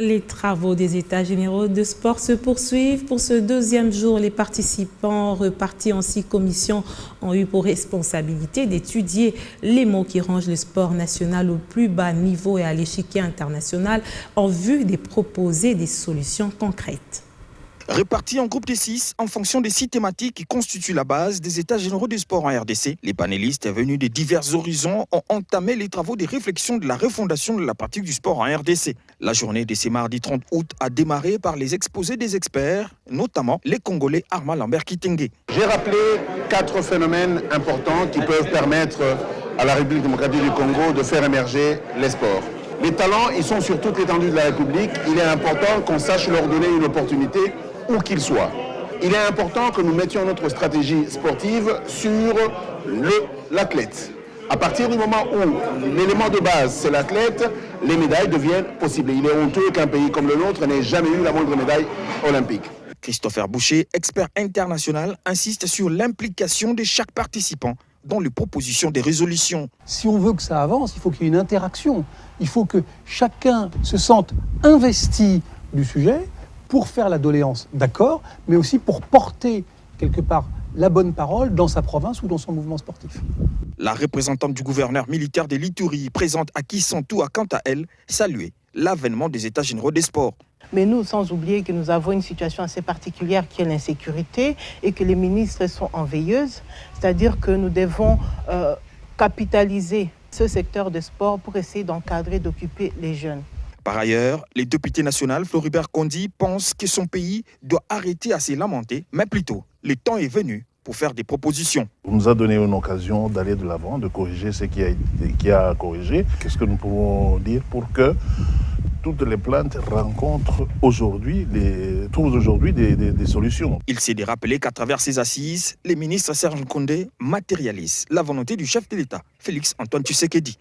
Les travaux des États généraux de sport se poursuivent. Pour ce deuxième jour, les participants repartis en 6 commissions ont eu pour responsabilité d'étudier les maux qui rangent le sport national au plus bas niveau et à l'échiquier international en vue de proposer des solutions concrètes. Répartis en groupe de 6 en fonction des 6 thématiques qui constituent la base des États généraux du sport en RDC, les panélistes venus de divers horizons ont entamé les travaux de réflexion de la refondation de la pratique du sport en RDC. La journée de ce mardi 30 août a démarré par les exposés des experts, notamment les Congolais Armand Lambert Kitenge. J'ai rappelé 4 phénomènes importants qui peuvent permettre à la République démocratique du Congo de faire émerger les sports. Les talents, ils sont sur toute l'étendue de la République. Il est important qu'on sache leur donner une opportunité où qu'ils soient. Il est important que nous mettions notre stratégie sportive sur l'athlète. À partir du moment où l'élément de base, c'est l'athlète, les médailles deviennent possibles. Il est honteux qu'un pays comme le nôtre n'ait jamais eu la moindre médaille olympique. Christopher Boucher, expert international, insiste sur l'implication de chaque participant dans les propositions des résolutions. Si on veut que ça avance, il faut qu'il y ait une interaction. Il faut que chacun se sente investi du sujet pour faire la doléance, d'accord, mais aussi pour porter quelque part la bonne parole dans sa province ou dans son mouvement sportif. La représentante du gouverneur militaire de l'Ituri, présente à Kisantou, a quant à elle salué l'avènement des États généraux des sports. Mais nous, sans oublier que nous avons une situation assez particulière qui est l'insécurité et que les ministres sont en veilleuse, c'est-à-dire que nous devons capitaliser ce secteur de sport pour essayer d'encadrer, d'occuper les jeunes. Par ailleurs, le député national Floribert Kondi pense que son pays doit arrêter à se lamenter, mais plutôt, le temps est venu pour faire des propositions. On nous a donné une occasion d'aller de l'avant, de corriger ce qui a corrigé. Qu'est-ce que nous pouvons dire pour que toutes les plaintes trouvent aujourd'hui des solutions. Il s'est dit rappeler qu'à travers ces assises, les ministres Serge Nkonde matérialisent la volonté du chef de l'État, Félix Antoine Tshisekedi.